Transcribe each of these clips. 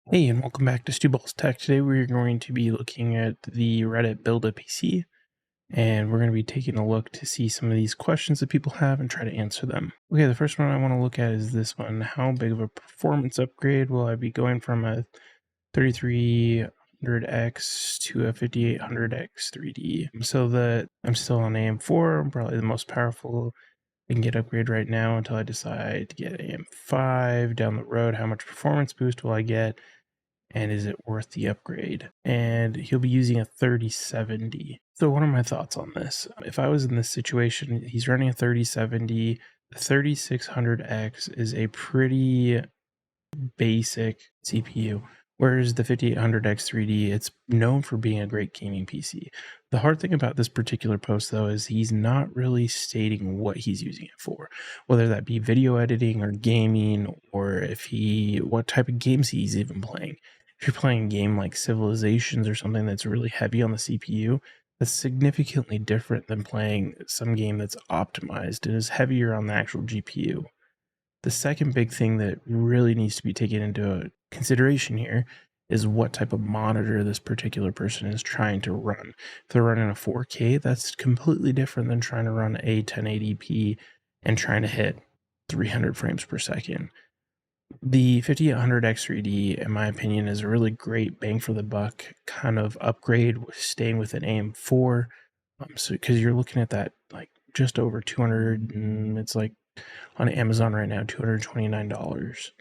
Hey, and welcome back to Stu Ball's Tech. Today we're going to be looking at the Reddit buildapc, and we're going to be taking a look to see some of these questions that people have and try to answer them. Okay, the first one I want to look at is this one. How big of a performance upgrade will I be going from a 3300X to a 5800X 3D? So that I'm still on AM4, I'm probably the most powerful I can get upgrade right now until I decide to get AM5 down the road. How much performance boost will I get? And is it worth the upgrade? And he'll be using a 3070. So what are my thoughts on this? If I was in this situation, he's running a 3070. The 3600X is a pretty basic CPU, whereas the 5800X 3D, it's known for being a great gaming PC. The hard thing about this particular post, though, is he's not really stating what he's using it for, whether that be video editing or gaming, or what type of games he's even playing. If you're playing a game like Civilizations or something that's really heavy on the CPU, that's significantly different than playing some game that's optimized and is heavier on the actual GPU. The second big thing that really needs to be taken into consideration here is what type of monitor this particular person is trying to run. If they're running a 4K, that's completely different than trying to run a 1080p and trying to hit 300 frames per second. The 5800X3D, in my opinion, is a really great bang for the buck kind of upgrade, staying with an AM4. So because you're looking at that like just over 200, and it's like on Amazon right now, $229.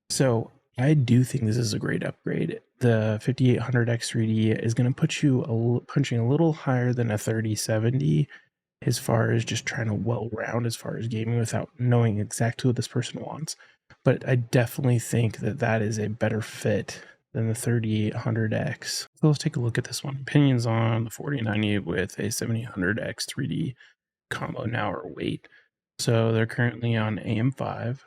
So I do think this is a great upgrade. The 5800X3D is going to put you punching a little higher than a 3070 as far as just trying to well-round as far as gaming without knowing exactly what this person wants. But I definitely think that that is a better fit than the 3800X. So let's take a look at this one. Opinions on the 4090 with a 7800X 3D combo now or wait. So they're currently on AM5.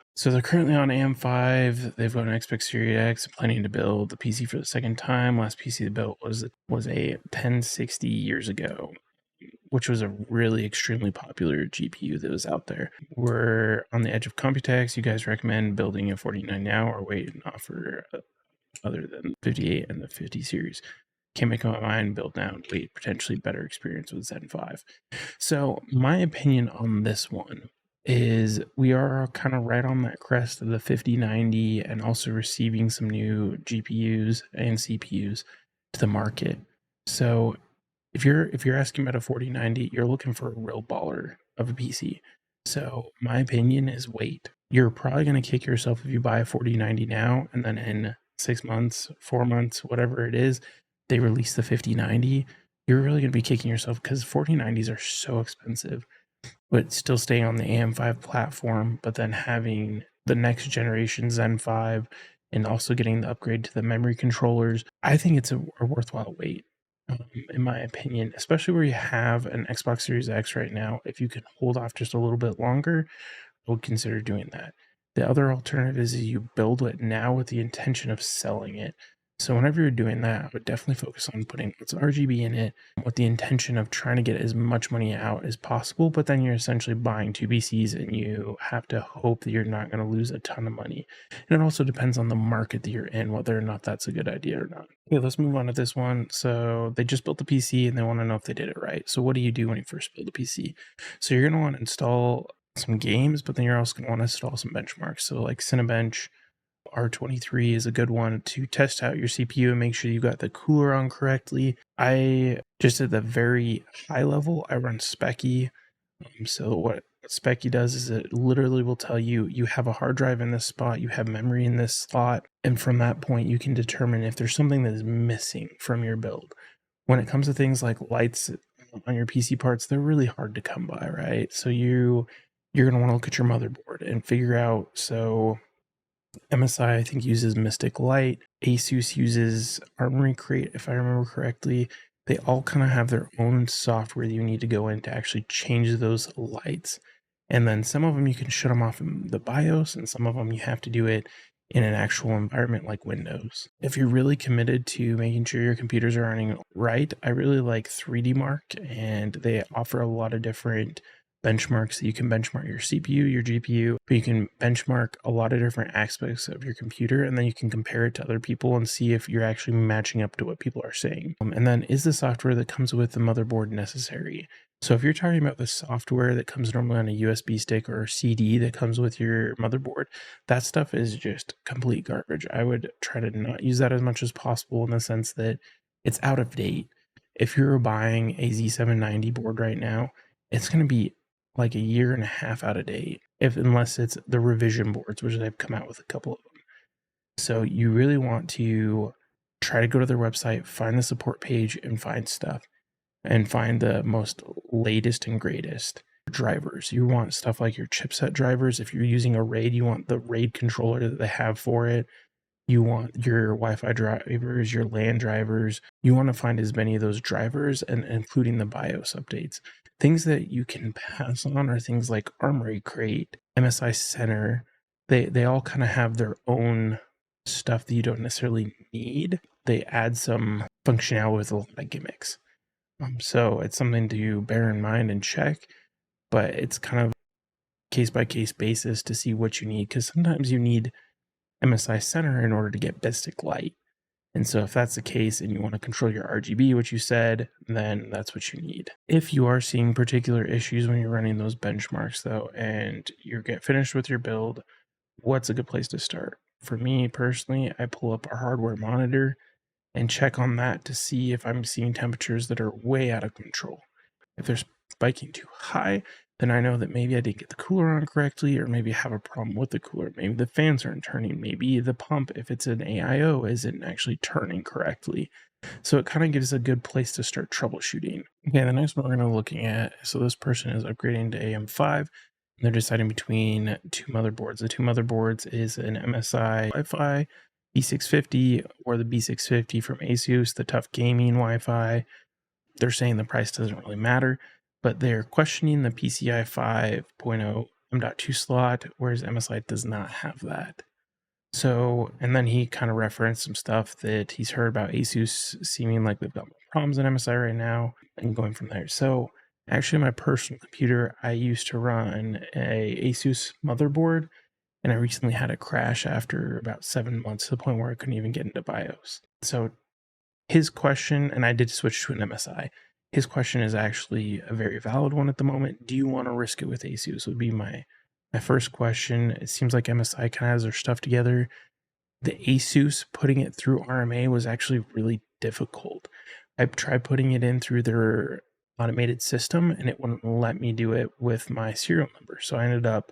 They've got an Xbox Series X, planning to build the PC for the second time. Last PC they built was a 1060 years ago, which was a really extremely popular GPU that was out there. We're on the edge of Computex. You guys recommend building a 49 now or wait and offer other than 58 and the 50 series? Can't make up my mind, build now and wait, potentially better experience with Zen 5. So my opinion on this one is we are kind of right on that crest of the 5090 and also receiving some new GPUs and CPUs to the market. So if you're asking about a 4090, you're looking for a real baller of a PC. So my opinion is wait. You're probably going to kick yourself if you buy a 4090 now and then in 6 months, 4 months, whatever it is, they release the 5090. You're really going to be kicking yourself because 4090s are so expensive. But still staying on the AM5 platform, but then having the next generation Zen 5 and also getting the upgrade to the memory controllers, I think it's a worthwhile wait. In my opinion, especially where you have an Xbox Series X right now. If you can hold off just a little bit longer, I would consider doing that. The other alternative is you build it now with the intention of selling it. So whenever you're doing that, I would definitely focus on putting lots of RGB in it with the intention of trying to get as much money out as possible, but then you're essentially buying two PCs and you have to hope that you're not going to lose a ton of money. And it also depends on the market that you're in, whether or not that's a good idea or not. Okay, let's move on to this one. So they just built the PC and they want to know if they did it right. So what do you do when you first build a PC? So you're going to want to install some games, but then you're also going to want to install some benchmarks. So like Cinebench, R23 is a good one to test out your CPU and make sure you got the cooler on correctly. I just at the very high level, I run Speccy. So what Speccy does is it literally will tell you, you have a hard drive in this spot, you have memory in this slot, and from that point, you can determine if there's something that is missing from your build. When it comes to things like lights on your PC parts, they're really hard to come by, right? So you're going to want to look at your motherboard and figure out, so MSI, I think, uses Mystic Light. Asus uses Armory Crate, if I remember correctly. They all kind of have their own software that you need to go in to actually change those lights. And then some of them you can shut them off in the BIOS, and some of them you have to do it in an actual environment like Windows. If you're really committed to making sure your computers are running right, I really like 3D Mark, and they offer a lot of different benchmarks. You can benchmark your CPU, your GPU, but you can benchmark a lot of different aspects of your computer, and then you can compare it to other people and see if you're actually matching up to what people are saying. And then, is the software that comes with the motherboard necessary? So if you're talking about the software that comes normally on a USB stick or a CD that comes with your motherboard, that stuff is just complete garbage. I would try to not use that as much as possible, in the sense that it's out of date. If you're buying a Z790 board right now, it's going to be like a year and a half out of date, unless it's the revision boards, which they've come out with a couple of them. So you really want to try to go to their website, find the support page, and find stuff, and find the most latest and greatest drivers. You want stuff like your chipset drivers. If you're using a RAID, you want the RAID controller that they have for it. You want your Wi-Fi drivers, your LAN drivers. You want to find as many of those drivers, and including the BIOS updates. Things that you can pass on are things like Armory Crate, MSI Center. They all kind of have their own stuff that you don't necessarily need. They add some functionality with a lot of gimmicks. So it's something to bear in mind and check, but it's kind of case-by-case basis to see what you need, because sometimes you need MSI Center in order to get Bistic Light. And so if that's the case and you want to control your RGB, which you said, then that's what you need. If you are seeing particular issues when you're running those benchmarks though, and you get finished with your build, what's a good place to start? For me personally, I pull up our hardware monitor and check on that to see if I'm seeing temperatures that are way out of control. If they're spiking too high, then I know that maybe I didn't get the cooler on correctly, or maybe I have a problem with the cooler. Maybe the fans aren't turning. Maybe the pump, if it's an AIO, isn't actually turning correctly. So it kind of gives a good place to start troubleshooting. Okay, the next one we're going to be looking at, so this person is upgrading to AM5. And they're deciding between two motherboards. The two motherboards is an MSI Wi-Fi B650 or the B650 from Asus, the Tough Gaming Wi-Fi. They're saying the price doesn't really matter, but they're questioning the PCI 5.0 M.2 slot, whereas MSI does not have that. So, and then he kind of referenced some stuff that he's heard about Asus seeming like they've got more problems in MSI right now, and going from there. So actually, my personal computer, I used to run a Asus motherboard, and I recently had a crash after about 7 months, to the point where I couldn't even get into BIOS. So his question, and I did switch to an MSI, his question is actually a very valid one at the moment. Do you want to risk it with Asus? Would be my first question. It seems like MSI kind of has their stuff together. The Asus, putting it through RMA was actually really difficult. I tried putting it in through their automated system, and it wouldn't let me do it with my serial number. So I ended up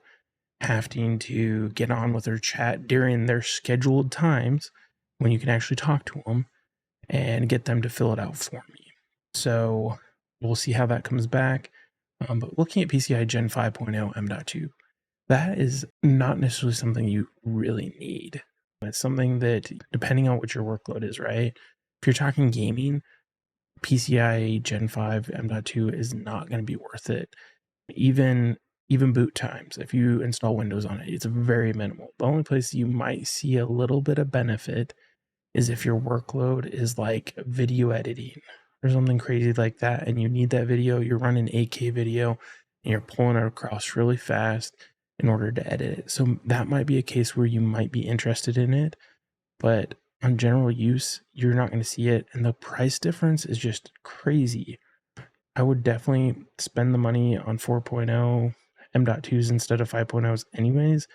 having to get on with their chat during their scheduled times when you can actually talk to them, and get them to fill it out for me. So we'll see how that comes back. But looking at PCI Gen 5.0 M.2, that is not necessarily something you really need. It's something that, depending on what your workload is, right? If you're talking gaming, PCI Gen 5 M.2 is not going to be worth it. Even boot times, if you install Windows on it, it's very minimal. The only place you might see a little bit of benefit is if your workload is like video editing or something crazy like that, and you need that video, you're running 8K video, and you're pulling it across really fast in order to edit it. So that might be a case where you might be interested in it, but on general use, you're not going to see it, and the price difference is just crazy. I would definitely spend the money on 4.0 M.2s instead of 5.0s anyways.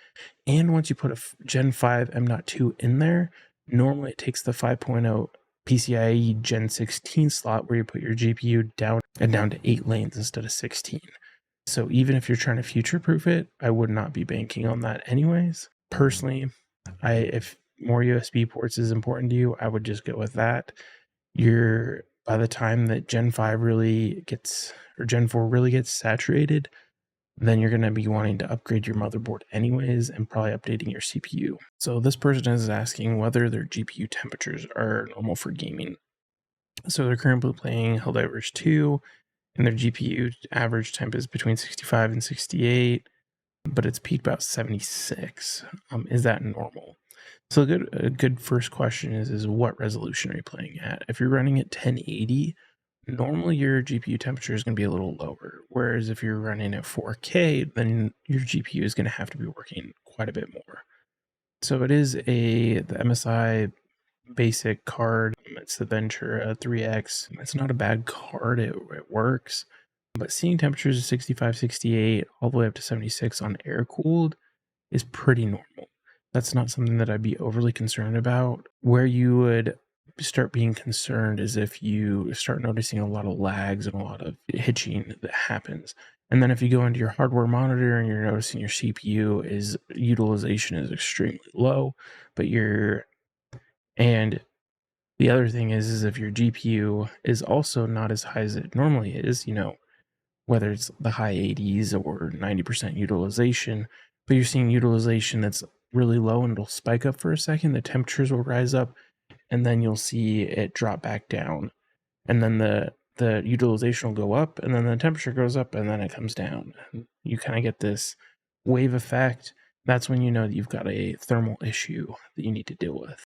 And once you put a Gen 5 M.2 in there, normally it takes the 5.0 PCIe Gen 16 slot where you put your GPU down to 8 lanes instead of 16. So even if you're trying to future-proof it, I would not be banking on that anyways. Personally, if more USB ports is important to you, I would just go with that. By the time that Gen 5 really gets, or Gen 4 really gets saturated, then you're going to be wanting to upgrade your motherboard anyways, and probably updating your CPU. So this person is asking whether their GPU temperatures are normal for gaming. So they're currently playing Helldivers 2, and their GPU average temp is between 65 and 68, but it's peaked about 76. Is that normal? So a good first question is what resolution are you playing at? If you're running at 1080, normally your GPU temperature is going to be a little lower. Whereas if you're running at 4K, then your GPU is going to have to be working quite a bit more. So it is the MSI basic card. It's the Ventura 3X. It's not a bad card. It works. But seeing temperatures of 65, 68, all the way up to 76 on air cooled is pretty normal. That's not something that I'd be overly concerned about. Where you would start being concerned is if you start noticing a lot of lags and a lot of hitching that happens. And then if you go into your hardware monitor and you're noticing your CPU is utilization is extremely low, but and the other thing is if your GPU is also not as high as it normally is, whether it's the high 80s or 90% utilization, but you're seeing utilization that's really low and it'll spike up for a second, the temperatures will rise up, and then you'll see it drop back down. And then the utilization will go up, and then the temperature goes up, and then it comes down. And you kind of get this wave effect. That's when you know that you've got a thermal issue that you need to deal with.